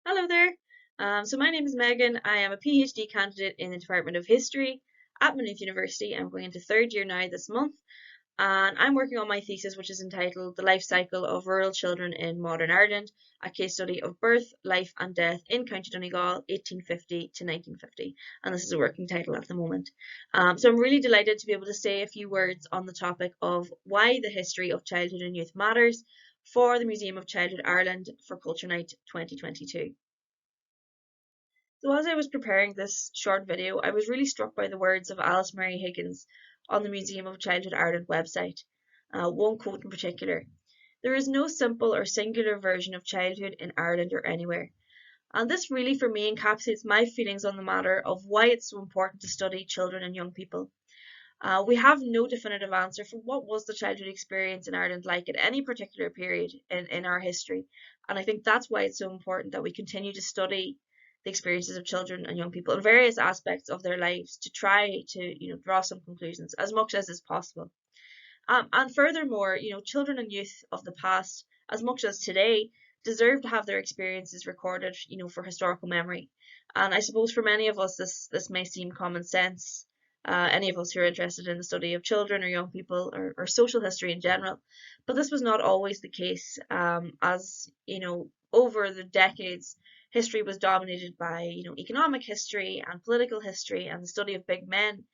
Hello there. So my name is Megan. I am a PhD candidate in the Department of History at Maynooth University. I'm going into third year now this month, and I'm working on my thesis, which is entitled The Life Cycle of Rural Children in Modern Ireland, a case study of birth, life and death in County Donegal, 1850 to 1950. And this is a working title at the moment. So I'm really delighted to be able to say a few words on the topic of why the history of childhood and youth matters for the Museum of Childhood Ireland for Culture Night 2022. So as I was preparing this short video, I was really struck by the words of Alice Mary Higgins on the Museum of Childhood Ireland website. One quote in particular: "There is no simple or singular version of childhood in Ireland or anywhere." And this really for me encapsulates my feelings on the matter of why it's so important to study children and young people. We have no definitive answer for what was the childhood experience in Ireland like at any particular period in our history. And I think that's why it's so important that we continue to study the experiences of children and young people in various aspects of their lives to try to, draw some conclusions as much as is possible. And furthermore, children and youth of the past, as much as today, deserve to have their experiences recorded, for historical memory. And I suppose for many of us, this may seem common sense. Any of us who are interested in the study of children or young people or social history in general, but this was not always the case. As over the decades, history was dominated by economic history and political history and the study of big men.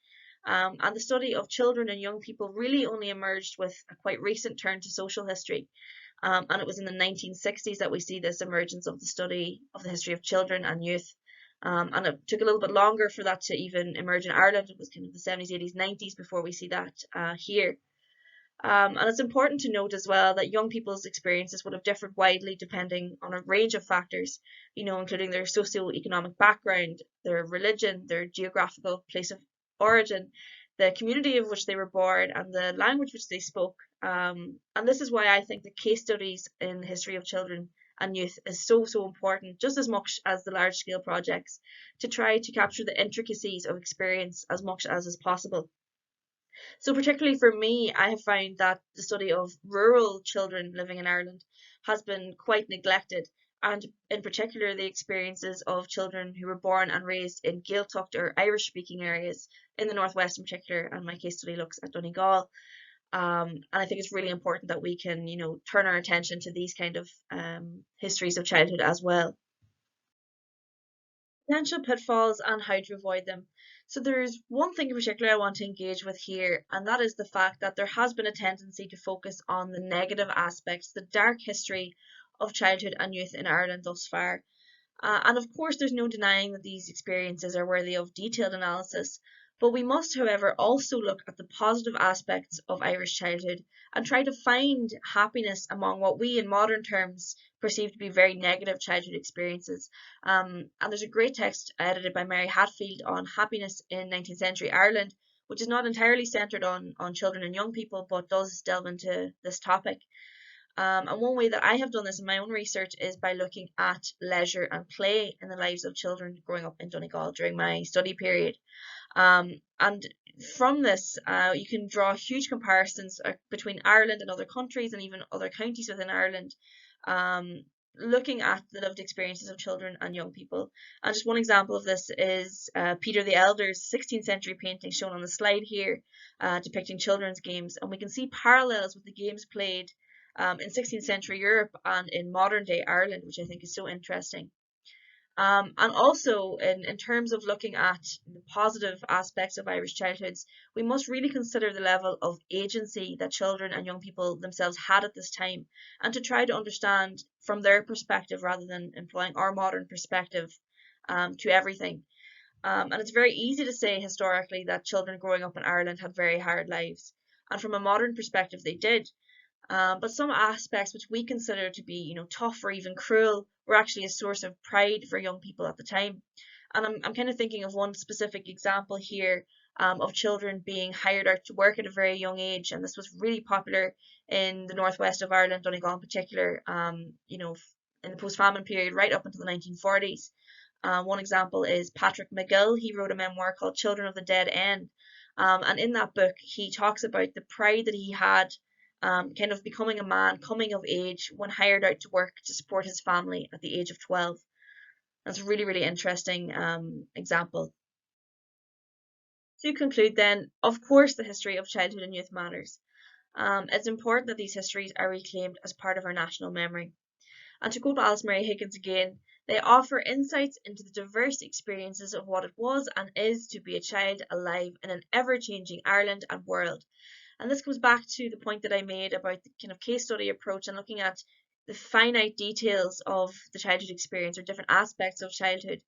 And the study of children and young people really only emerged with a quite recent turn to social history. And it was in the 1960s that we see this emergence of the study of the history of children and youth. And it took a little bit longer for that to even emerge in Ireland. It was kind of the 70s, 80s, 90s before we see that here. And it's important to note as well that young people's experiences would have differed widely depending on a range of factors, including their socio-economic background, their religion, their geographical place of origin, the community of which they were born, and the language which they spoke. And this is why I think the case studies in the history of children and youth is so important, just as much as the large scale projects, to try to capture the intricacies of experience as much as is possible. So particularly for me, I have found that the study of rural children living in Ireland has been quite neglected, and in particular the experiences of children who were born and raised in Gaeltacht or Irish speaking areas in the northwest in particular, and my case study looks at Donegal. And I think it's really important that we can, turn our attention to these kind of histories of childhood as well. Potential pitfalls and how to avoid them. So there's one thing in particular I want to engage with here, and that is the fact that there has been a tendency to focus on the negative aspects, the dark history of childhood and youth in Ireland thus far. And of course, there's no denying that these experiences are worthy of detailed analysis, but we must, however, also look at the positive aspects of Irish childhood and try to find happiness among what we, in modern terms, perceive to be very negative childhood experiences. And there's a great text edited by Mary Hatfield on happiness in 19th century Ireland, which is not entirely centred on children and young people, but does delve into this topic. And one way that I have done this in my own research is by looking at leisure and play in the lives of children growing up in Donegal during my study period. And from this, you can draw huge comparisons between Ireland and other countries and even other counties within Ireland, looking at the lived experiences of children and young people. And just one example of this is Peter the Elder's 16th century painting shown on the slide here, depicting children's games. And we can see parallels with the games played in 16th century Europe and in modern day Ireland, which I think is so interesting. And also, in terms of looking at the positive aspects of Irish childhoods, we must really consider the level of agency that children and young people themselves had at this time, and to try to understand from their perspective rather than employing our modern perspective to everything. And it's very easy to say historically that children growing up in Ireland had very hard lives, and from a modern perspective, they did. But some aspects which we consider to be, tough or even cruel were actually a source of pride for young people at the time. And I'm kind of thinking of one specific example here of children being hired out to work at a very young age. And this was really popular in the northwest of Ireland, Donegal in particular, in the post-famine period right up until the 1940s. One example is Patrick McGill. He wrote a memoir called Children of the Dead End. And in that book, he talks about the pride that he had kind of becoming a man, coming of age when hired out to work to support his family at the age of 12. That's a really, really interesting example. To conclude then, of course, the history of childhood and youth matters. It's important that these histories are reclaimed as part of our national memory. And to quote Alice Mary Higgins again, they offer insights into the diverse experiences of what it was and is to be a child alive in an ever-changing Ireland and world. And this comes back to the point that I made about the kind of case study approach and looking at the finite details of the childhood experience or different aspects of childhood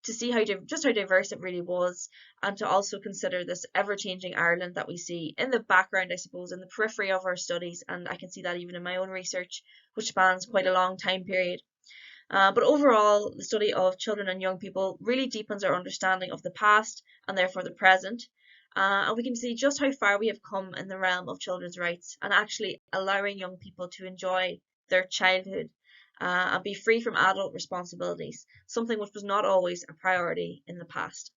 to see how diverse it really was, and to also consider this ever-changing Ireland that we see in the background, I suppose, in the periphery of our studies. And I can see that even in my own research, which spans quite a long time period. But overall, the study of children and young people really deepens our understanding of the past and therefore the present. And we can see just how far we have come in the realm of children's rights and actually allowing young people to enjoy their childhood and be free from adult responsibilities, something which was not always a priority in the past.